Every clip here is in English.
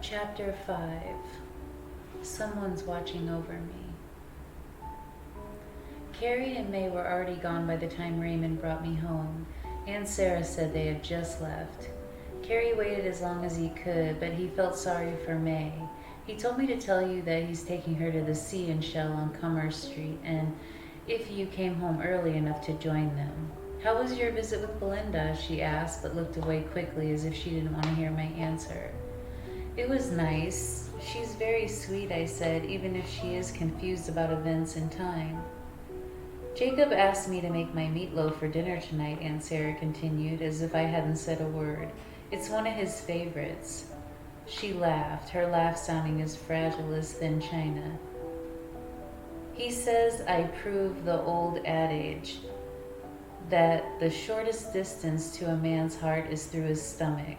Chapter 5. Someone's watching over me. Carrie and May were already gone by the time Raymond brought me home. Aunt Sarah said they had just left. Carrie waited as long as he could, but he felt sorry for May. He told me to tell you that he's taking her to the Sea and Shell on Commerce Street, and if you came home early enough to join them. How was your visit with Belinda? She asked, but looked away quickly as if she didn't want to hear my answer. It was nice. She's very sweet, I said, even if she is confused about events and time. Jacob asked me to make my meatloaf for dinner tonight, Aunt Sarah continued, as if I hadn't said a word. It's one of his favorites. She laughed, her laugh sounding as fragile as thin china. He says I prove the old adage that the shortest distance to a man's heart is through his stomach.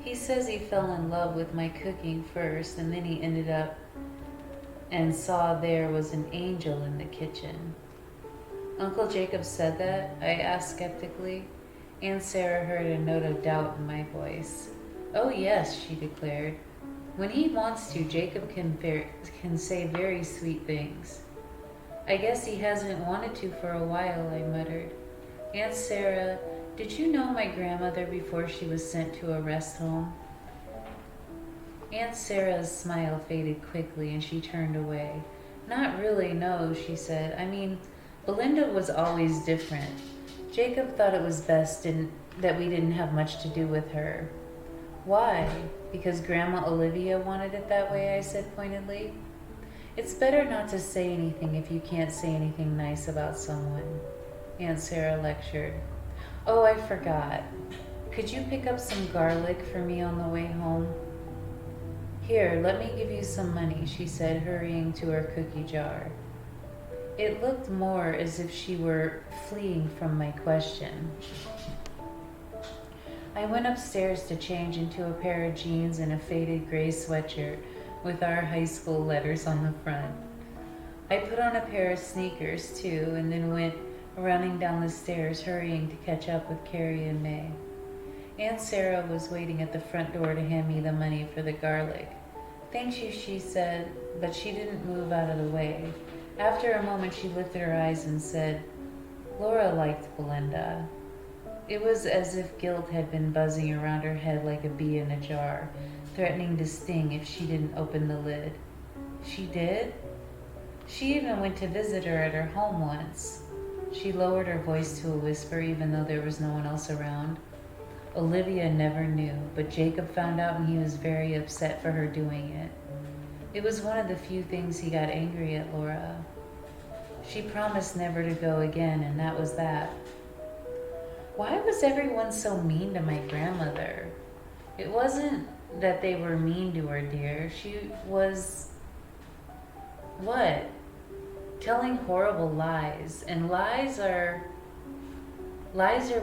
He says he fell in love with my cooking first, and then he ended up and saw there was an angel in the kitchen. Uncle Jacob said that? I asked skeptically. Aunt Sarah heard a note of doubt in my voice. Oh yes, she declared. When he wants to, Jacob can say very sweet things. I guess he hasn't wanted to for a while, I muttered. Aunt Sarah, did you know my grandmother before she was sent to a rest home? Aunt Sarah's smile faded quickly and she turned away. Not really, no, she said. I mean, Belinda was always different. Jacob thought it was best that we didn't have much to do with her. Why? Because Grandma Olivia wanted it that way, I said pointedly. It's better not to say anything if you can't say anything nice about someone, Aunt Sarah lectured. Oh, I forgot. Could you pick up some garlic for me on the way home? Here, let me give you some money, she said, hurrying to her cookie jar. It looked more as if she were fleeing from my question. I went upstairs to change into a pair of jeans and a faded gray sweatshirt with our high school letters on the front. I put on a pair of sneakers, too, and then went running down the stairs, hurrying to catch up with Carrie and May. Aunt Sarah was waiting at the front door to hand me the money for the garlic. Thank you, she said, but she didn't move out of the way. After a moment, she lifted her eyes and said, Laura liked Belinda. It was as if guilt had been buzzing around her head like a bee in a jar, threatening to sting if she didn't open the lid. She did? She even went to visit her at her home once. She lowered her voice to a whisper even though there was no one else around. Olivia never knew, but Jacob found out and he was very upset for her doing it. It was one of the few things he got angry at Laura. She promised never to go again, and that was that. Why was everyone so mean to my grandmother? It wasn't that they were mean to her, dear. She was... what? Telling horrible lies. And lies are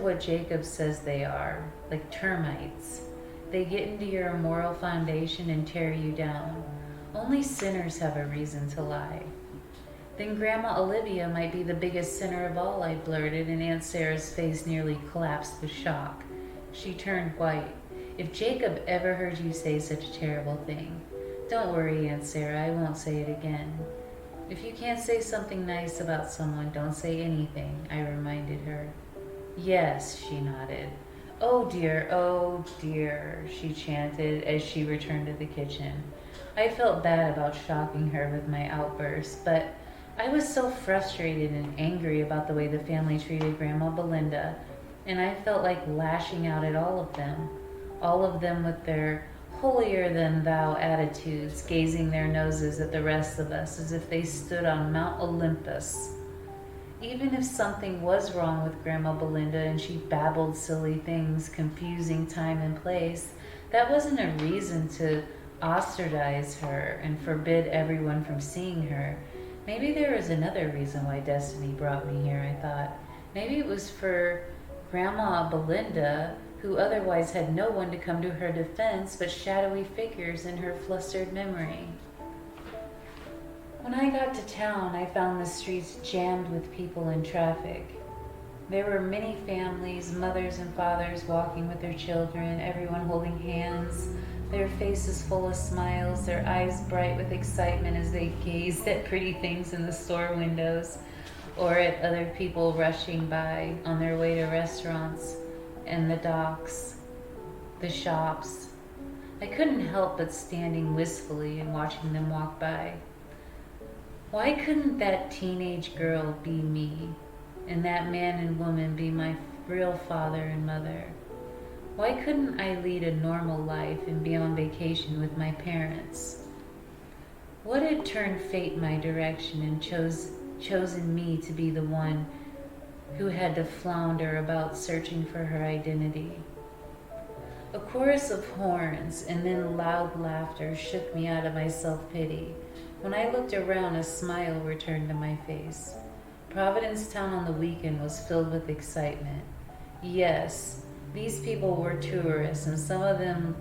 what Jacob says they are, like termites. They get into your moral foundation and tear you down. Only sinners have a reason to lie. Then Grandma Olivia might be the biggest sinner of all, I blurted, and Aunt Sarah's face nearly collapsed with shock. She turned white. If Jacob ever heard you say such a terrible thing. Don't worry, Aunt Sarah, I won't say it again. If you can't say something nice about someone, don't say anything, I reminded her. Yes, she nodded. Oh dear, she chanted as she returned to the kitchen. I felt bad about shocking her with my outburst, but I was so frustrated and angry about the way the family treated Grandma Belinda, and I felt like lashing out at all of them with their holier-than-thou attitudes, gazing their noses at the rest of us as if they stood on Mount Olympus. Even if something was wrong with Grandma Belinda and she babbled silly things, confusing time and place, that wasn't a reason to ostracize her and forbid everyone from seeing her. Maybe there was another reason why destiny brought me here, I thought. Maybe it was for Grandma Belinda, who otherwise had no one to come to her defense but shadowy figures in her flustered memory. When I got to town, I found the streets jammed with people and traffic. There were many families, mothers and fathers walking with their children, everyone holding hands, their faces full of smiles, their eyes bright with excitement as they gazed at pretty things in the store windows or at other people rushing by on their way to restaurants and the docks, the shops. I couldn't help but standing wistfully and watching them walk by. Why couldn't that teenage girl be me, and that man and woman be my real father and mother? Why couldn't I lead a normal life and be on vacation with my parents? What had turned fate my direction and chosen me to be the one who had to flounder about searching for her identity? A chorus of horns and then loud laughter shook me out of my self-pity. When I looked around, a smile returned to my face. Providencetown on the weekend was filled with excitement. Yes, these people were tourists, and some of them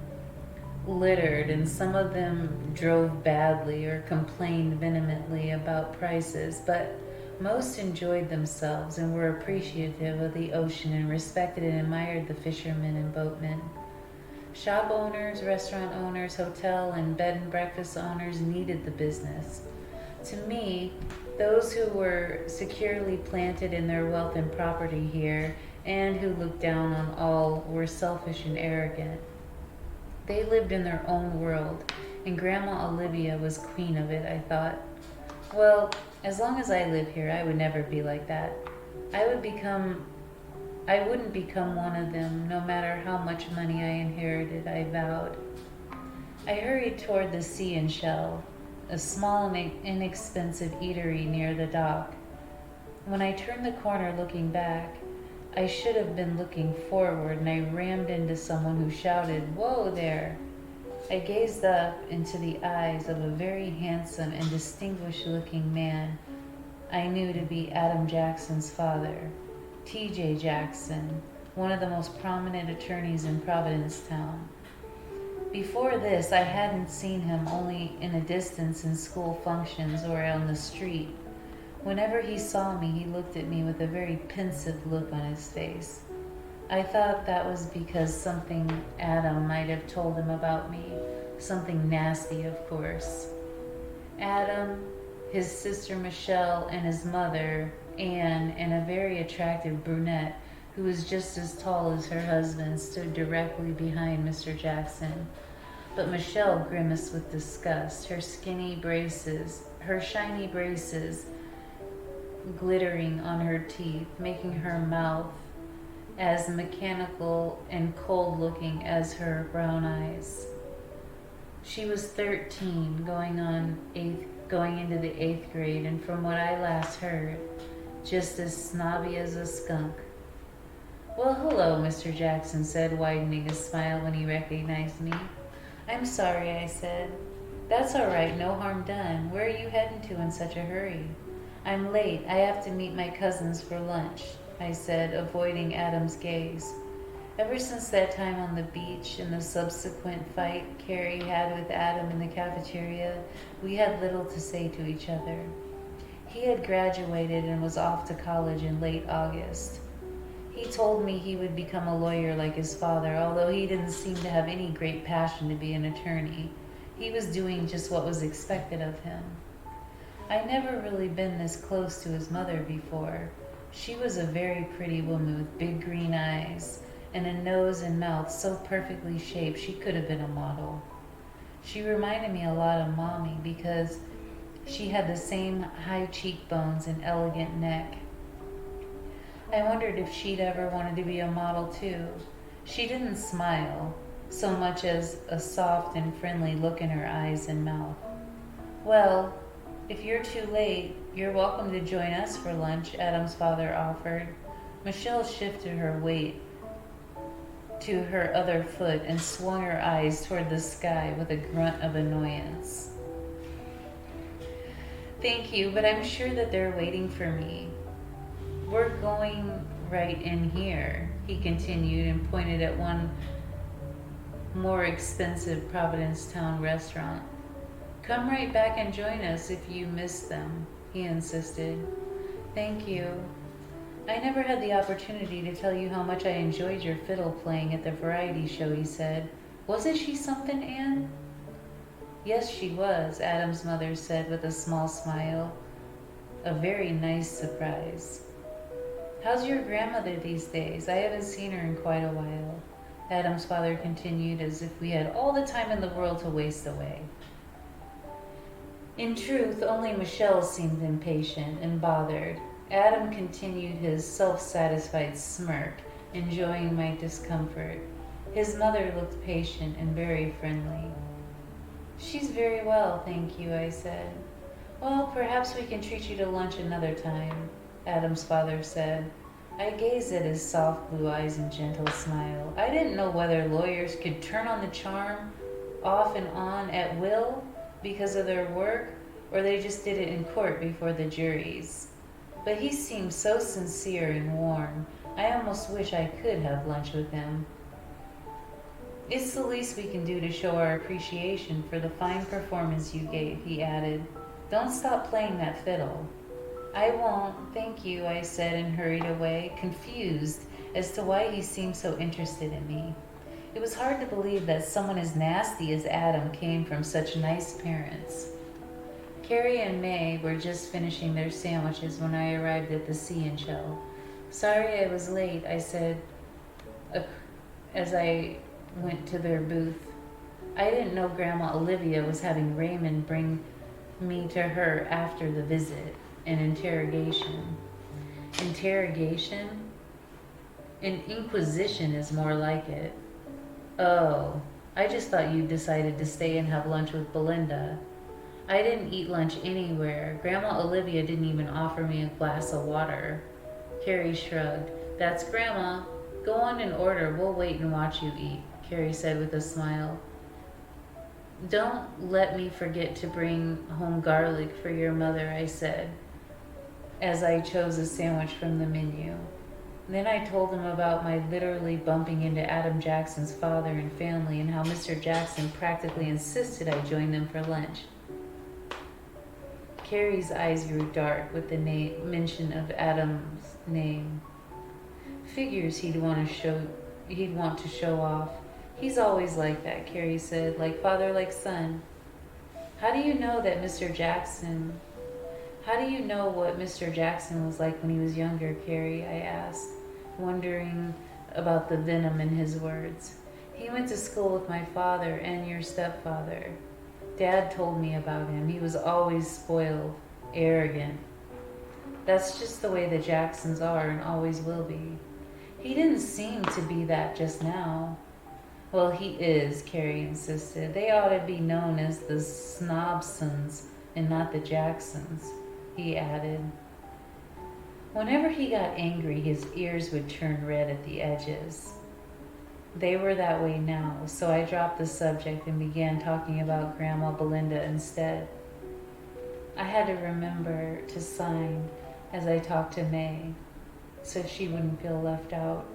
littered, and some of them drove badly or complained vehemently about prices, but most enjoyed themselves and were appreciative of the ocean and respected and admired the fishermen and boatmen. Shop owners, restaurant owners, hotel and bed and breakfast owners needed the business. To me, those who were securely planted in their wealth and property here and who looked down on all were selfish and arrogant. They lived in their own world, and Grandma Olivia was queen of it, I thought. Well, as long as I live here, I would never be like that. I wouldn't become one of them, no matter how much money I inherited, I vowed. I hurried toward the Sea and Shell, a small and inexpensive eatery near the dock. When I turned the corner looking back, I should have been looking forward, and I rammed into someone who shouted, "Whoa there!" I gazed up into the eyes of a very handsome and distinguished-looking man I knew to be Adam Jackson's father, T.J. Jackson, one of the most prominent attorneys in Providencetown. Before this, I hadn't seen him only in a distance in school functions or on the street. Whenever he saw me, he looked at me with a very pensive look on his face. I thought that was because something Adam might have told him about me, something nasty, of course. Adam, his sister Michelle, and his mother, Anne, and a very attractive brunette who was just as tall as her husband, stood directly behind Mr. Jackson. But Michelle grimaced with disgust, her shiny braces glittering on her teeth, making her mouth as mechanical and cold-looking as her brown eyes. She was 13, going into the 8th grade, and from what I last heard, just as snobby as a skunk. "Well, hello," Mr. Jackson said, widening his smile when he recognized me. "I'm sorry," I said. "That's all right, no harm done. Where are you heading to in such a hurry?" "I'm late. I have to meet my cousins for lunch," I said, avoiding Adam's gaze. Ever since that time on the beach and the subsequent fight Carrie had with Adam in the cafeteria, we had little to say to each other. He had graduated and was off to college in late August. He told me he would become a lawyer like his father, although he didn't seem to have any great passion to be an attorney. He was doing just what was expected of him. I'd never really been this close to his mother before. She was a very pretty woman with big green eyes and a nose and mouth so perfectly shaped she could have been a model. She reminded me a lot of Mommy because she had the same high cheekbones and elegant neck. I wondered if she'd ever wanted to be a model too. She didn't smile, so much as a soft and friendly look in her eyes and mouth. "Well, if you're too late, you're welcome to join us for lunch," Adam's father offered. Michelle shifted her weight to her other foot and swung her eyes toward the sky with a grunt of annoyance. "Thank you, but I'm sure that they're waiting for me. We're going right in here," he continued and pointed at one more expensive Providencetown restaurant. "Come right back and join us if you missed them," he insisted. "Thank you. I never had the opportunity to tell you how much I enjoyed your fiddle playing at the variety show," he said. Wasn't she something, Anne? Yes, she was, Adam's mother said with a small smile. A very nice surprise. How's your grandmother these days? I haven't seen her in quite a while. Adam's father continued as if we had all the time in the world to waste away. In truth, only Michelle seemed impatient and bothered. Adam continued his self-satisfied smirk, enjoying my discomfort. His mother looked patient and very friendly. She's very well, thank you, I said. Well, perhaps we can treat you to lunch another time, Adam's father said. I gazed at his soft blue eyes and gentle smile. I didn't know whether lawyers could turn on the charm off and on at will because of their work, or they just did it in court before the juries. But he seemed so sincere and warm, I almost wish I could have lunch with him. It's the least we can do to show our appreciation for the fine performance you gave, he added. Don't stop playing that fiddle. I won't, thank you, I said and hurried away, confused as to why he seemed so interested in me. It was hard to believe that someone as nasty as Adam came from such nice parents. Carrie and May were just finishing their sandwiches when I arrived at the Sea and Shell. Sorry I was late, I said as I went to their booth. I didn't know Grandma Olivia was having Raymond bring me to her after the visit. An interrogation. Interrogation? An inquisition is more like it. Oh, I just thought you decided to stay and have lunch with Belinda. I didn't eat lunch anywhere. Grandma Olivia didn't even offer me a glass of water. Carrie shrugged. That's Grandma. Go on and order. We'll wait and watch you eat, Carrie said with a smile. Don't let me forget to bring home garlic for your mother, I said, as I chose a sandwich from the menu. Then I told him about my literally bumping into Adam Jackson's father and family and how Mr. Jackson practically insisted I join them for lunch. Carrie's eyes grew dark with the mention of Adam's name. Figures he'd want to show off. He's always like that, Carrie said, like father, like son. How do you know what Mr. Jackson was like when he was younger, Carrie? I asked, wondering about the venom in his words. He went to school with my father and your stepfather. Dad told me about him. He was always spoiled, arrogant. That's just the way the Jacksons are and always will be. He didn't seem to be that just now. Well, he is, Carrie insisted. They ought to be known as the Snobsons and not the Jacksons, he added. Whenever he got angry, his ears would turn red at the edges. They were that way now, so I dropped the subject and began talking about Grandma Belinda instead. I had to remember to sign as I talked to May, so she wouldn't feel left out.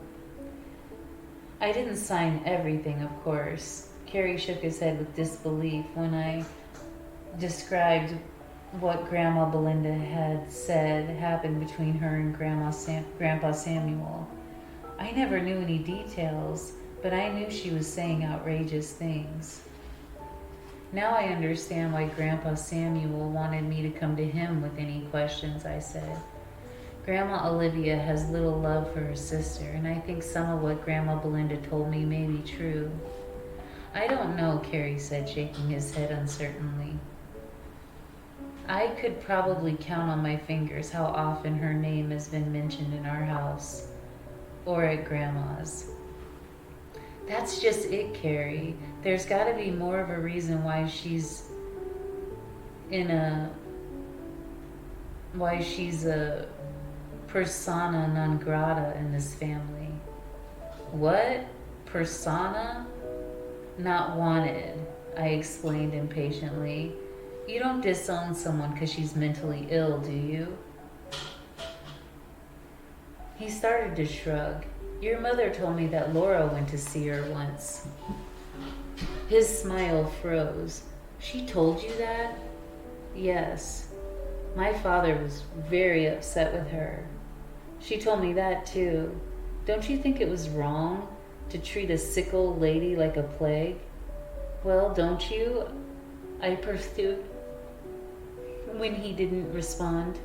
I didn't sign everything, of course. Carrie shook his head with disbelief when I described what Grandma Belinda had said happened between her and Grandpa Samuel. I never knew any details, but I knew she was saying outrageous things. Now I understand why Grandpa Samuel wanted me to come to him with any questions, I said. Grandma Olivia has little love for her sister, and I think some of what Grandma Belinda told me may be true. I don't know, Carrie said, shaking his head uncertainly. I could probably count on my fingers how often her name has been mentioned in our house, or at Grandma's. That's just it, Carrie. There's got to be more of a reason why she's a persona non grata in this family. What? Persona? Not wanted, I explained impatiently. You don't disown someone because she's mentally ill, do you? He started to shrug. Your mother told me that Laura went to see her once. His smile froze. She told you that? Yes. My father was very upset with her. She told me that too. Don't you think it was wrong to treat a sick old lady like a plague? Well, don't you? I pursued when he didn't respond.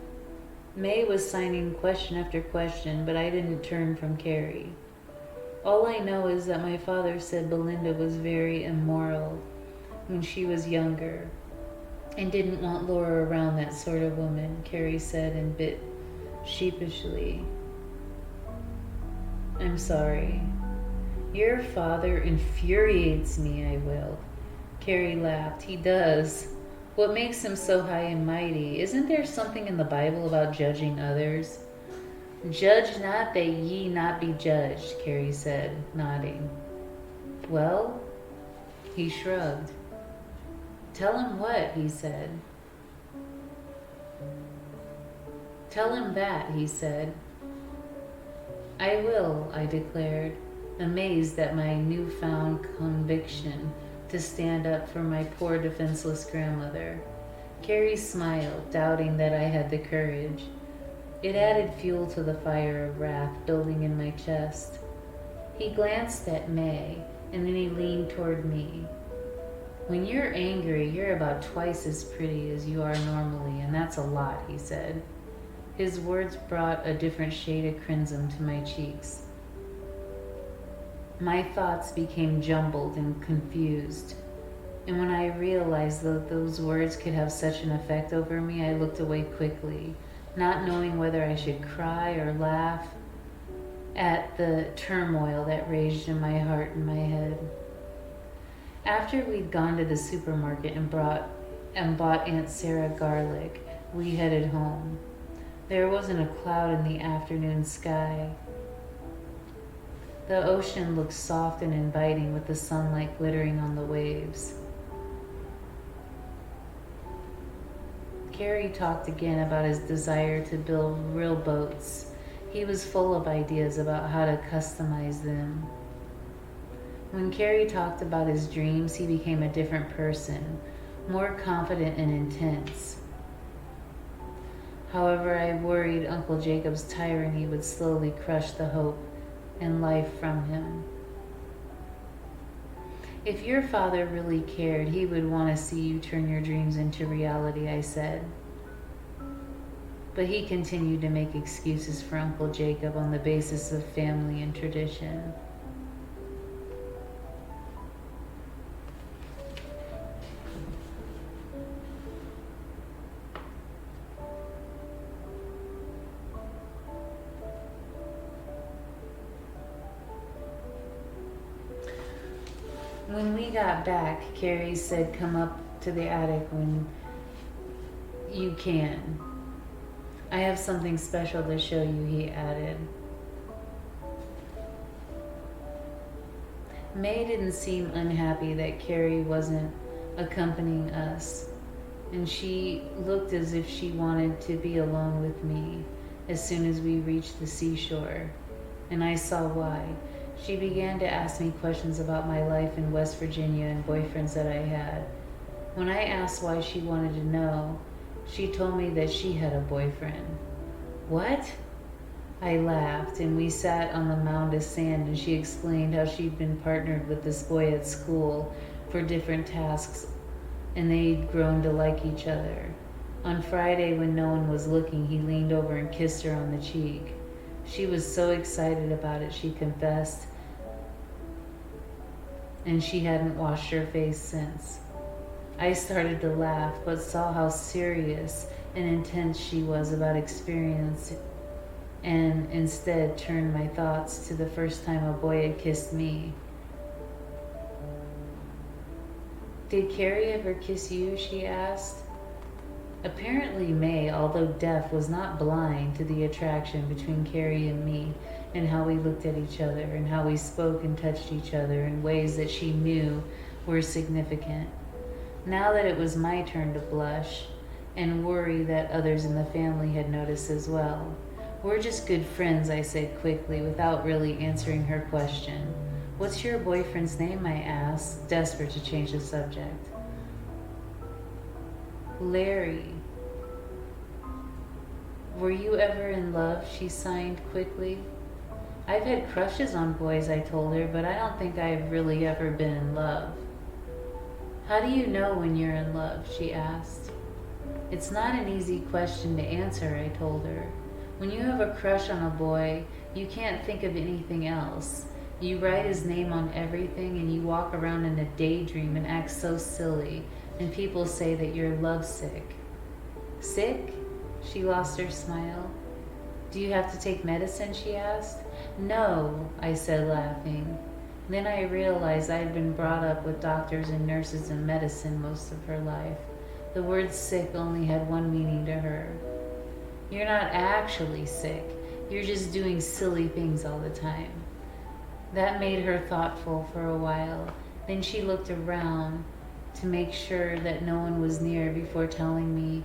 May was signing question after question, but I didn't turn from Carrie. All I know is that my father said Belinda was very immoral when she was younger and didn't want Laura around that sort of woman, Carrie said and bit sheepishly. I'm sorry. Your father infuriates me, I wailed. Carrie laughed. He does. What makes him so high and mighty? Isn't there something in the Bible about judging others? Judge not that ye not be judged, Carrie said, nodding. Well, he shrugged. Tell him what, he said. Tell him that, he said. I will, I declared, amazed at my newfound conviction to stand up for my poor defenseless grandmother. Carrie smiled, doubting that I had the courage. It added fuel to the fire of wrath building in my chest. He glanced at May, and then he leaned toward me. When you're angry, you're about twice as pretty as you are normally, and that's a lot, he said. His words brought a different shade of crimson to my cheeks. My thoughts became jumbled and confused, and when I realized that those words could have such an effect over me, I looked away quickly, not knowing whether I should cry or laugh at the turmoil that raged in my heart and my head. After we'd gone to the supermarket and bought Aunt Sarah garlic, we headed home. There wasn't a cloud in the afternoon sky. The ocean looked soft and inviting with the sunlight glittering on the waves. Carrie talked again about his desire to build real boats. He was full of ideas about how to customize them. When Carrie talked about his dreams, he became a different person, more confident and intense. However, I worried Uncle Jacob's tyranny would slowly crush the hope and life from him. If your father really cared, he would want to see you turn your dreams into reality, I said. But he continued to make excuses for Uncle Jacob on the basis of family and tradition. When we got back, Carrie said, come up to the attic when you can. I have something special to show you, he added. May didn't seem unhappy that Carrie wasn't accompanying us, and she looked as if she wanted to be alone with me as soon as we reached the seashore, and I saw why. She began to ask me questions about my life in West Virginia and boyfriends that I had. When I asked why she wanted to know, she told me that she had a boyfriend. What? I laughed, and we sat on the mound of sand, and she explained how she'd been partnered with this boy at school for different tasks, and they'd grown to like each other. On Friday, when no one was looking, he leaned over and kissed her on the cheek. She was so excited about it, she confessed, and she hadn't washed her face since. I started to laugh, but saw how serious and intense she was about experience, and instead turned my thoughts to the first time a boy had kissed me. Did Carrie ever kiss you? She asked. Apparently May, although deaf, was not blind to the attraction between Carrie and me, and how we looked at each other, and how we spoke and touched each other in ways that she knew were significant. Now that it was my turn to blush, and worry that others in the family had noticed as well. We're just good friends, I said quickly, without really answering her question. What's your boyfriend's name? I asked, desperate to change the subject. Larry. Were you ever in love? She signed quickly. I've had crushes on boys, I told her, but I don't think I've really ever been in love. How do you know when you're in love? She asked. It's not an easy question to answer, I told her. When you have a crush on a boy, you can't think of anything else. You write his name on everything and you walk around in a daydream and act so silly, and people say that you're lovesick. Sick? She lost her smile. Do you have to take medicine? She asked. No, I said, laughing. Then I realized I had been brought up with doctors and nurses and medicine most of her life. The word sick only had one meaning to her. You're not actually sick. You're just doing silly things all the time. That made her thoughtful for a while. Then she looked around to make sure that no one was near before telling me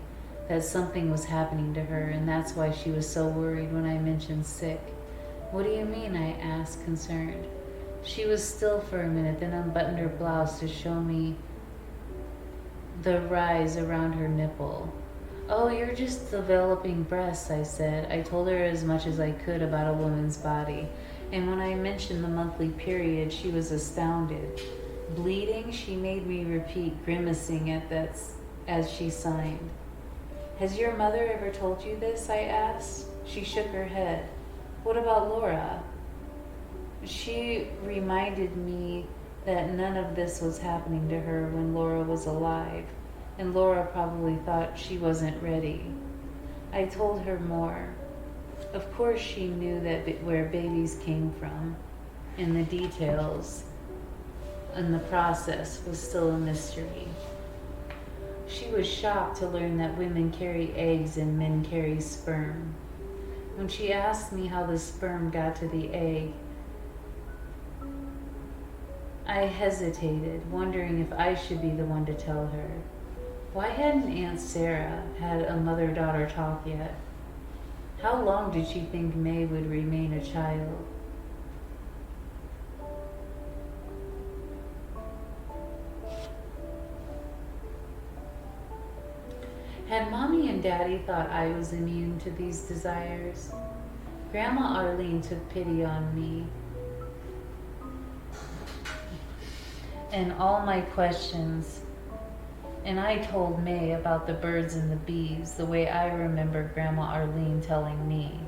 that something was happening to her, and that's why she was so worried when I mentioned sick. What do you mean? I asked, concerned. She was still for a minute, then unbuttoned her blouse to show me the rise around her nipple. Oh, you're just developing breasts, I said. I told her as much as I could about a woman's body, and when I mentioned the monthly period, she was astounded. Bleeding? She made me repeat, grimacing at that as she signed. Has your mother ever told you this? I asked. She shook her head. What about Laura? She reminded me that none of this was happening to her when Laura was alive, and Laura probably thought she wasn't ready. I told her more. Of course she knew that where babies came from, and the details and the process was still a mystery. She was shocked to learn that women carry eggs and men carry sperm. When she asked me how the sperm got to the egg, I hesitated, wondering if I should be the one to tell her. Why hadn't Aunt Sarah had a mother-daughter talk yet? How long did she think May would remain a child? Had Mommy and Daddy thought I was immune to these desires? Grandma Arlene took pity on me and all my questions, and I told May about the birds and the bees the way I remember Grandma Arlene telling me.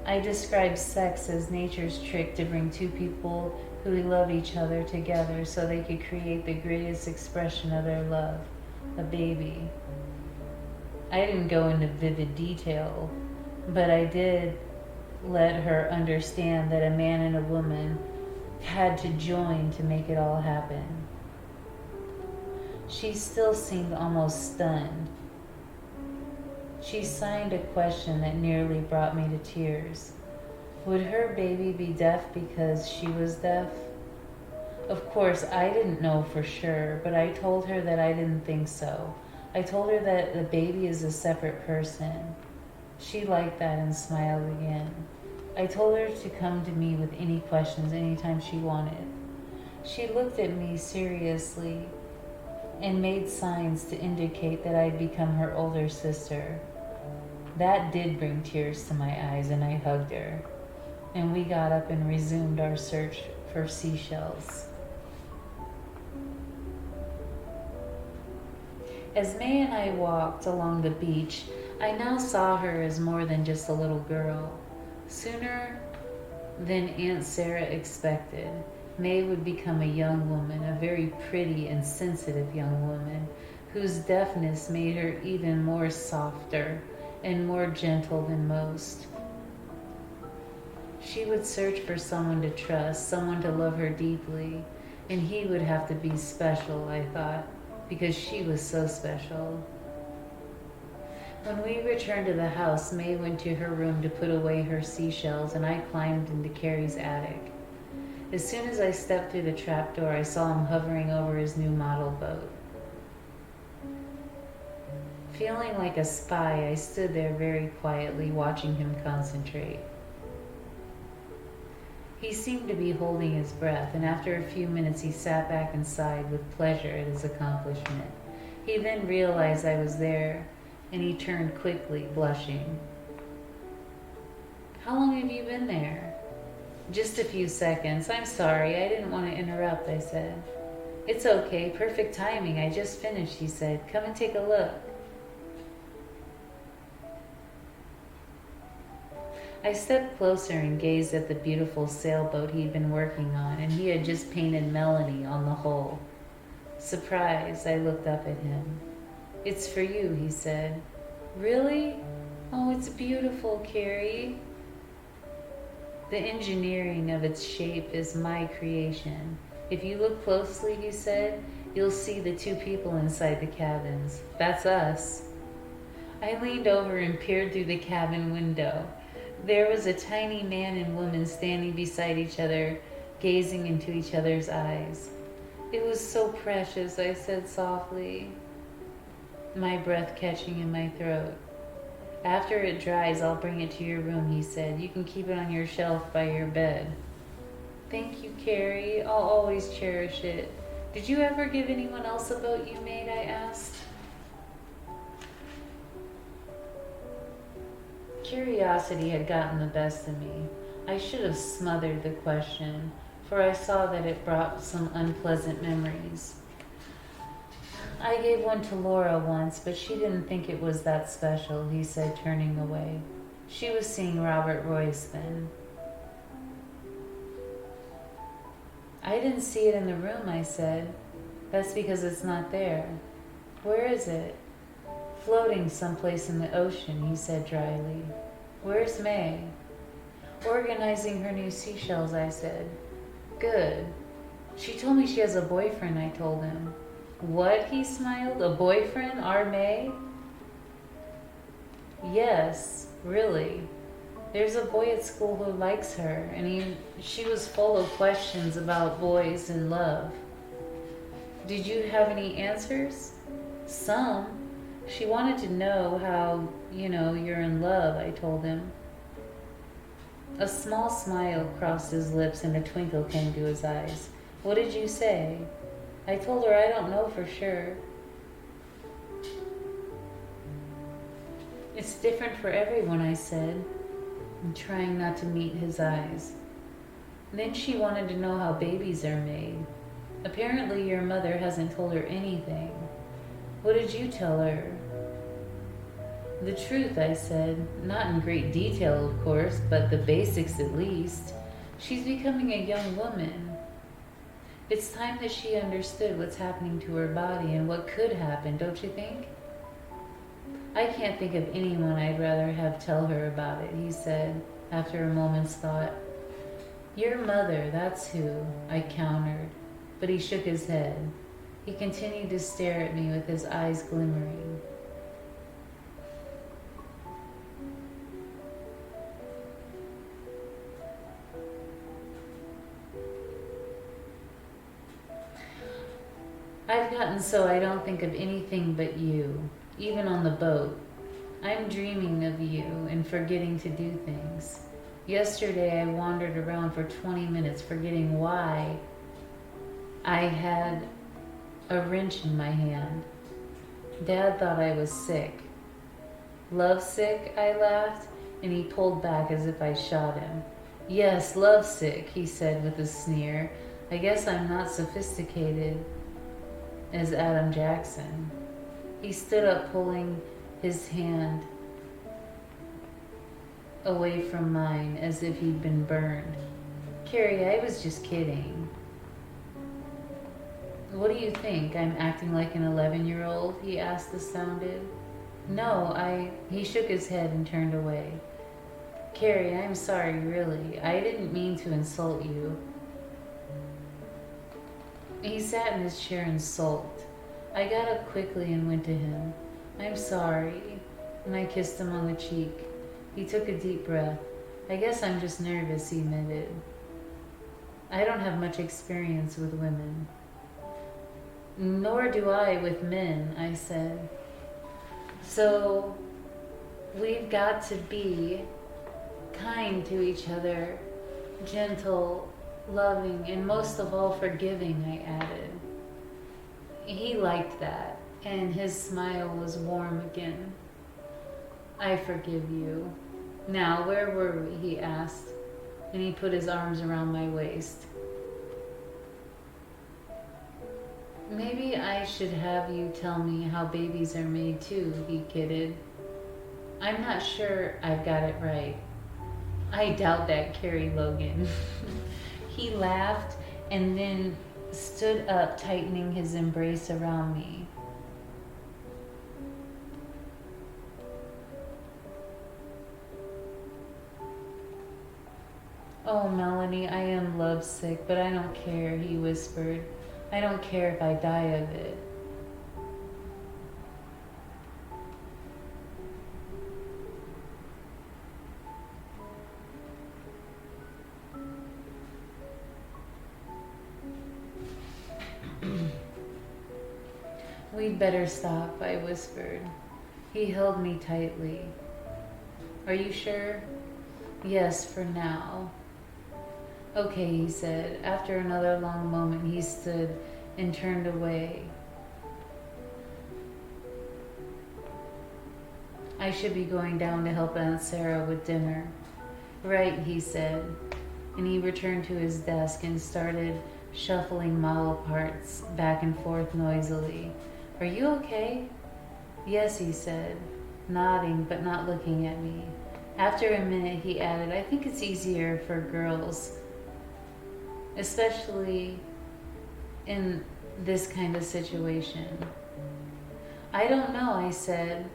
I described sex as nature's trick to bring two people who love each other together so they could create the greatest expression of their love, a baby. I didn't go into vivid detail, but I did let her understand that a man and a woman had to join to make it all happen. She still seemed almost stunned. She signed a question that nearly brought me to tears. Would her baby be deaf because she was deaf? Of course, I didn't know for sure, but I told her that I didn't think so. I told her that the baby is a separate person. She liked that and smiled again. I told her to come to me with any questions anytime she wanted. She looked at me seriously and made signs to indicate that I'd become her older sister. That did bring tears to my eyes, and I hugged her. And we got up and resumed our search for seashells. As May and I walked along the beach, I now saw her as more than just a little girl. Sooner than Aunt Sarah expected, May would become a young woman, a very pretty and sensitive young woman, whose deafness made her even more softer and more gentle than most. She would search for someone to trust, someone to love her deeply, and he would have to be special, I thought, because she was so special. When we returned to the house, May went to her room to put away her seashells, and I climbed into Carrie's attic. As soon as I stepped through the trapdoor, I saw him hovering over his new model boat. Feeling like a spy, I stood there very quietly, watching him concentrate. He seemed to be holding his breath, and after a few minutes he sat back and sighed with pleasure at his accomplishment. He then realized I was there, and he turned quickly, blushing. How long have you been there? Just a few seconds. I'm sorry, I didn't want to interrupt, I said. It's okay, perfect timing. I just finished, he said. Come and take a look. I stepped closer and gazed at the beautiful sailboat he'd been working on, and he had just painted Melanie on the hull. Surprised, I looked up at him. It's for you, he said. Really? Oh, it's beautiful, Carrie. The engineering of its shape is my creation. If you look closely, he said, you'll see the two people inside the cabins. That's us. I leaned over and peered through the cabin window. There was a tiny man and woman standing beside each other, gazing into each other's eyes. It was so precious, I said softly, my breath catching in my throat. After it dries, I'll bring it to your room, he said. You can keep it on your shelf by your bed. Thank you, Carrie. I'll always cherish it. Did you ever give anyone else a boat you made? I asked. Curiosity had gotten the best of me. I should have smothered the question, for I saw that it brought some unpleasant memories. I gave one to Laura once, but she didn't think it was that special, he said, turning away. She was seeing Robert Royce then. I didn't see it in the room, I said. That's because it's not there. Where is it? Floating someplace in the ocean, he said dryly. Where's May? Organizing her new seashells, I said. Good. She told me she has a boyfriend, I told him. What? He smiled. A boyfriend? Our May? Yes, really. There's a boy at school who likes her, and she was full of questions about boys and love. Did you have any answers? Some. She wanted to know how, you're in love, I told him. A small smile crossed his lips and a twinkle came to his eyes. What did you say? I told her I don't know for sure. It's different for everyone, I said, trying not to meet his eyes. Then she wanted to know how babies are made. Apparently your mother hasn't told her anything. What did you tell her? The truth, I said. Not in great detail, of course, but the basics at least. She's becoming a young woman. It's time that she understood what's happening to her body and what could happen, don't you think? I can't think of anyone I'd rather have tell her about it, he said, after a moment's thought. Your mother, that's who, I countered, but he shook his head. He continued to stare at me with his eyes glimmering. I've gotten so I don't think of anything but you, even on the boat. I'm dreaming of you and forgetting to do things. Yesterday I wandered around for 20 minutes forgetting why I had a wrench in my hand. Dad thought I was sick. Lovesick, I laughed, and he pulled back as if I shot him. Yes, lovesick, he said with a sneer. I guess I'm not sophisticated as Adam Jackson. He stood up, pulling his hand away from mine as if he'd been burned. Carrie, I was just kidding. What do you think? I'm acting like an 11-year-old? He asked, astounded. No, he shook his head and turned away. Carrie, I'm sorry, really. I didn't mean to insult you. He sat in his chair and sulked. I got up quickly and went to him. I'm sorry. And I kissed him on the cheek. He took a deep breath. I guess I'm just nervous, he admitted. I don't have much experience with women. Nor do I with men, I said. So we've got to be kind to each other, gentle, loving, and most of all forgiving, I added. He liked that, and his smile was warm again. I forgive you. Now, where were we? He asked. and he put his arms around my waist. Maybe I should have you tell me how babies are made too, he kidded. I'm not sure I've got it right. I doubt that, Carrie Logan. He laughed and then stood up, tightening his embrace around me. Oh, Melanie, I am lovesick, but I don't care, he whispered. I don't care if I die of it. We'd better stop, I whispered. He held me tightly. Are you sure? Yes, for now. Okay, he said. After another long moment, he stood and turned away. I should be going down to help Aunt Sarah with dinner. Right, he said. And he returned to his desk and started shuffling model parts back and forth noisily. Are you okay? Yes, he said, nodding but not looking at me. After a minute, he added, I think it's easier for girls, especially in this kind of situation. I don't know, I said,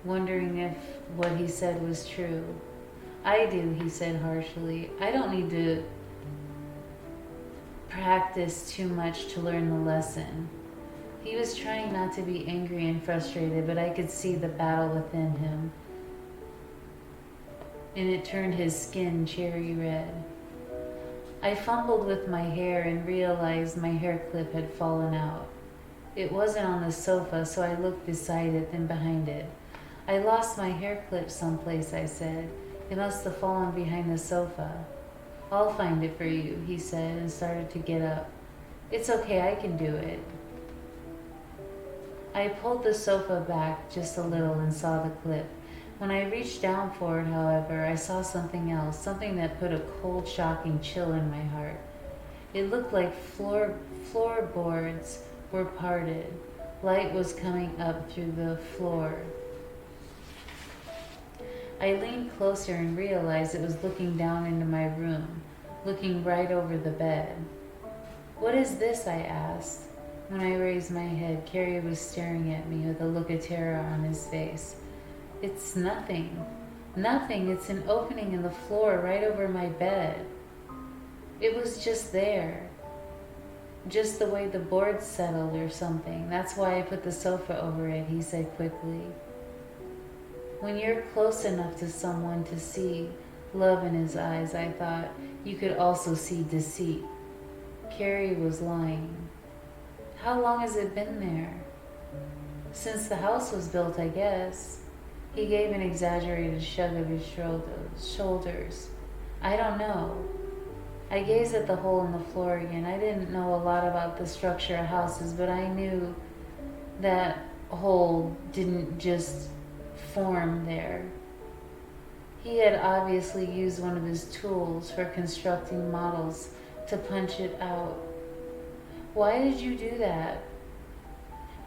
wondering if what he said was true. I do, he said harshly. I don't need to practice too much to learn the lesson. He was trying not to be angry and frustrated, but I could see the battle within him, and it turned his skin cherry red. I fumbled with my hair and realized my hair clip had fallen out. It wasn't on the sofa, so I looked beside it, then behind it. I lost my hair clip someplace, I said. It must have fallen behind the sofa. I'll find it for you, he said, and started to get up. It's okay, I can do it. I pulled the sofa back just a little and saw the clip. When I reached down for it, however, I saw something else, something that put a cold, shocking chill in my heart. It looked like floorboards were parted. Light was coming up through the floor. I leaned closer and realized it was looking down into my room, looking right over the bed. What is this? I asked. When I raised my head, Carrie was staring at me with a look of terror on his face. It's nothing. Nothing. It's an opening in the floor right over my bed. It was just there. Just the way the boards settled or something. That's why I put the sofa over it, he said quickly. When you're close enough to someone to see love in his eyes, I thought, you could also see deceit. Carrie was lying. How long has it been there? Since the house was built, I guess. He gave an exaggerated shrug of his shoulders. I don't know. I gazed at the hole in the floor again. I didn't know a lot about the structure of houses, but I knew that hole didn't just form there. He had obviously used one of his tools for constructing models to punch it out. Why did you do that?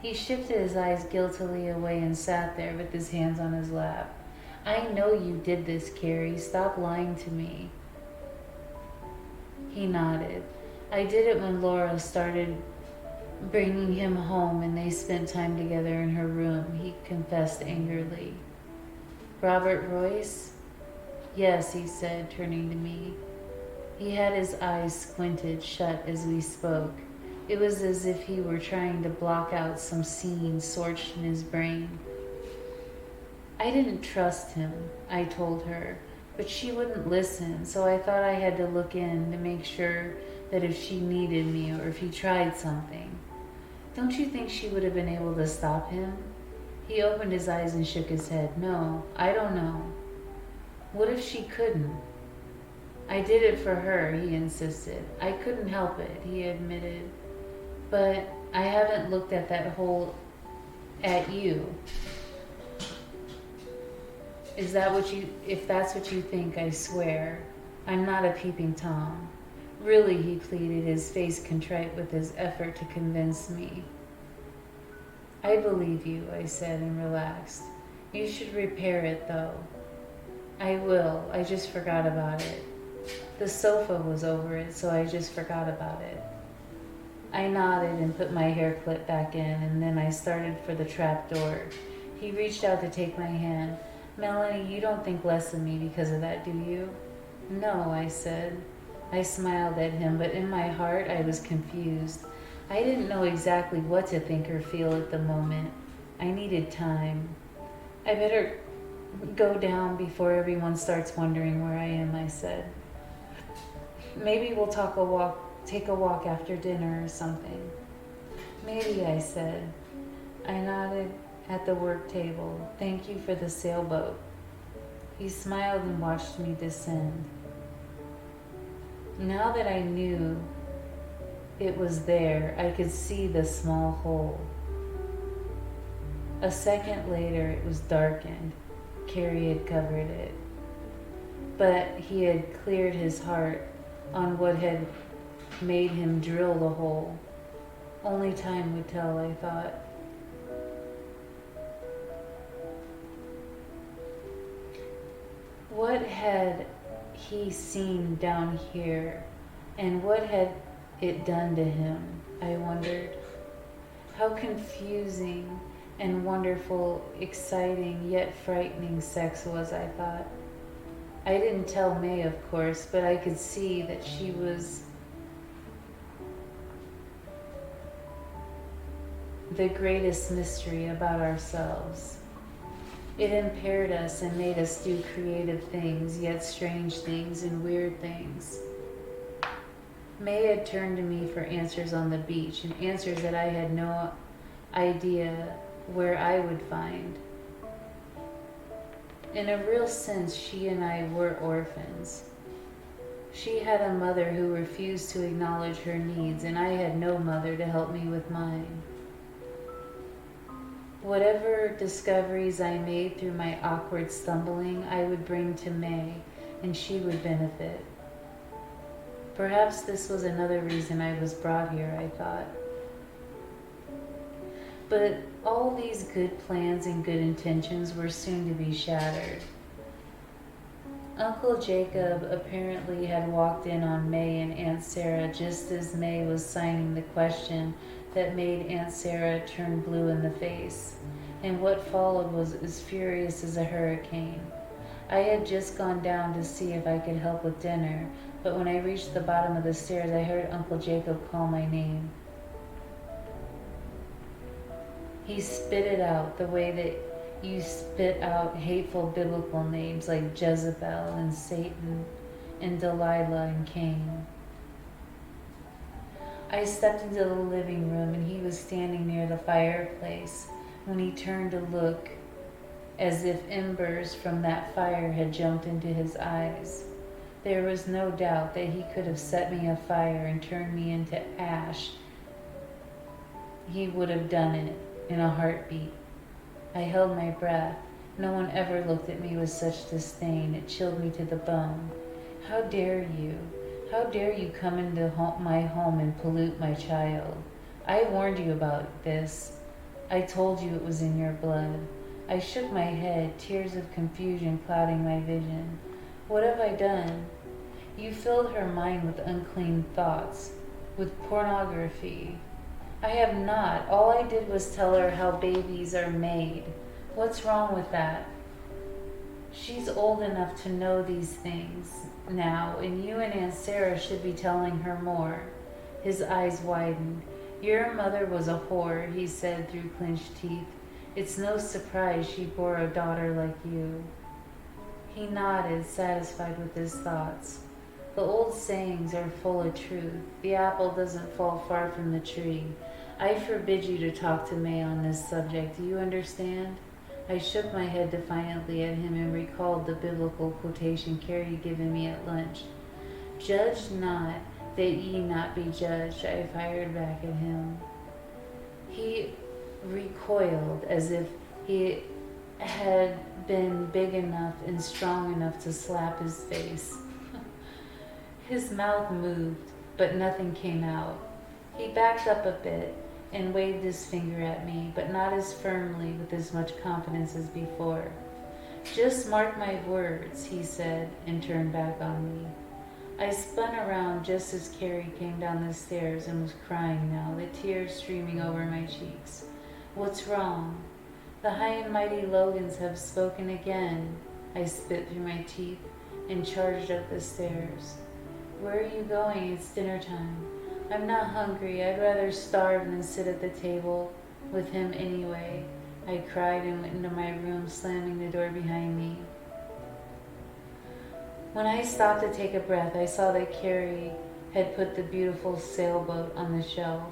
He shifted his eyes guiltily away and sat there with his hands on his lap. I know you did this, Carrie. Stop lying to me. He nodded. I did it when Laura started bringing him home and they spent time together in her room, he confessed angrily. Robert Royce? Yes, he said, turning to me. He had his eyes squinted shut as we spoke. It was as if he were trying to block out some scene scorched in his brain. I didn't trust him, I told her, but she wouldn't listen, so I thought I had to look in to make sure that if she needed me or if he tried something. Don't you think she would have been able to stop him? He opened his eyes and shook his head. No, I don't know. What if she couldn't? I did it for her, he insisted. I couldn't help it, he admitted. But I haven't looked at that hole at you. If that's what you think, I swear. I'm not a peeping Tom. Really, he pleaded, his face contrite with his effort to convince me. I believe you, I said and relaxed. You should repair it, though. I will. I just forgot about it. The sofa was over it, so I just forgot about it. I nodded and put my hair clip back in, and then I started for the trap door. He reached out to take my hand. Melanie, you don't think less of me because of that, do you? No, I said. I smiled at him, but in my heart I was confused. I didn't know exactly what to think or feel at the moment. I needed time. I better go down before everyone starts wondering where I am, I said. Maybe we'll take a walk after dinner or something. Maybe, I said. I nodded at the work table. Thank you for the sailboat. He smiled and watched me descend. Now that I knew it was there, I could see the small hole. A second later, it was darkened. Carrie had covered it. But he had cleared his heart on what had made him drill the hole. Only time would tell, I thought. What had he seen down here, and what had it done to him, I wondered. How confusing and wonderful, exciting, yet frightening sex was, I thought. I didn't tell May, of course, but I could see that she was the greatest mystery about ourselves. It impaired us and made us do creative things, yet strange things and weird things. May had turned to me for answers on the beach, and answers that I had no idea where I would find. In a real sense, she and I were orphans. She had a mother who refused to acknowledge her needs, and I had no mother to help me with mine. Whatever discoveries I made through my awkward stumbling, I would bring to May, and she would benefit. Perhaps this was another reason I was brought here, I thought. But all these good plans and good intentions were soon to be shattered. Uncle Jacob apparently had walked in on May and Aunt Sarah just as May was signing the question that made Aunt Sarah turn blue in the face, and what followed was as furious as a hurricane. I had just gone down to see if I could help with dinner, but when I reached the bottom of the stairs, I heard Uncle Jacob call my name. He spit it out the way that you spit out hateful biblical names like Jezebel and Satan and Delilah and Cain. I stepped into the living room, and he was standing near the fireplace when he turned to look, as if embers from that fire had jumped into his eyes. There was no doubt that he could have set me afire and turned me into ash. He would have done it in a heartbeat. I held my breath. No one ever looked at me with such disdain. It chilled me to the bone. How dare you? How dare you come into my home and pollute my child? I warned you about this. I told you it was in your blood. I shook my head, tears of confusion clouding my vision. What have I done? You filled her mind with unclean thoughts, with pornography. I have not. All I did was tell her how babies are made. What's wrong with that? She's old enough to know these things now, and you and Aunt Sarah should be telling her more. His eyes widened. Your mother was a whore, he said through clenched teeth. It's no surprise she bore a daughter like you. He nodded, satisfied with his thoughts. The old sayings are full of truth. The apple doesn't fall far from the tree. I forbid you to talk to May on this subject. Do you understand? I shook my head defiantly at him and recalled the biblical quotation Carrie had given me at lunch. Judge not, that ye not be judged, I fired back at him. He recoiled as if he had been big enough and strong enough to slap his face. His mouth moved, but nothing came out. He backed up a bit and waved his finger at me, but not as firmly with as much confidence as before. "Just mark my words," he said, and turned back on me. I spun around just as Carrie came down the stairs and was crying now, the tears streaming over my cheeks. "What's wrong?" "The high and mighty Logans have spoken again." I spit through my teeth and charged up the stairs. "Where are you going? It's dinner time." "I'm not hungry. I'd rather starve than sit at the table with him anyway." I cried and went into my room, slamming the door behind me. When I stopped to take a breath, I saw that Carrie had put the beautiful sailboat on the shelf.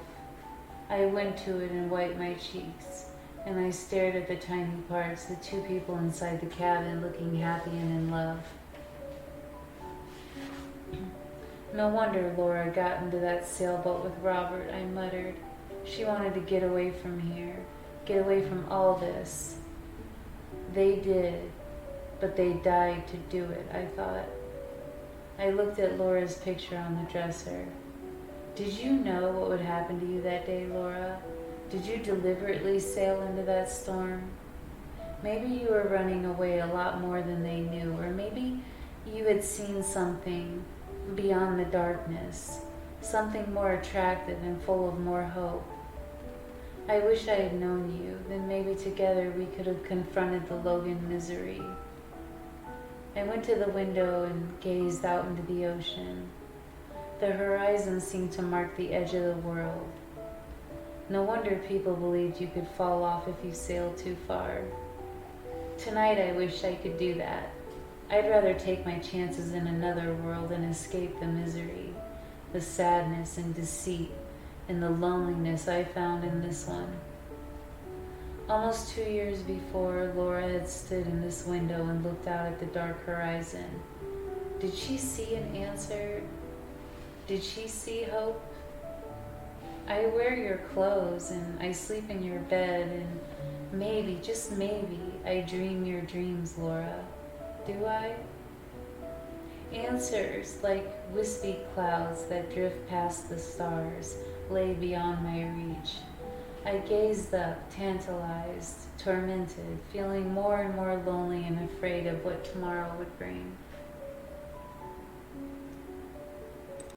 I went to it and wiped my cheeks, and I stared at the tiny parts, the two people inside the cabin looking happy and in love. "No wonder Laura got into that sailboat with Robert," I muttered. "She wanted to get away from here, get away from all this." They did, but they died to do it, I thought. I looked at Laura's picture on the dresser. "Did you know what would happen to you that day, Laura? Did you deliberately sail into that storm? Maybe you were running away a lot more than they knew, or maybe you had seen something beyond the darkness, something more attractive and full of more hope. I wish I had known you, then maybe together we could have confronted the Logan misery." I went to the window and gazed out into the ocean. The horizon seemed to mark the edge of the world. No wonder people believed you could fall off if you sailed too far. Tonight I wish I could do that. I'd rather take my chances in another world and escape the misery, the sadness and deceit, and the loneliness I found in this one. Almost 2 years before, Laura had stood in this window and looked out at the dark horizon. Did she see an answer? Did she see hope? "I wear your clothes and I sleep in your bed, and maybe, just maybe, I dream your dreams, Laura. Do I?" Answers, like wispy clouds that drift past the stars, lay beyond my reach. I gazed up, tantalized, tormented, feeling more and more lonely and afraid of what tomorrow would bring.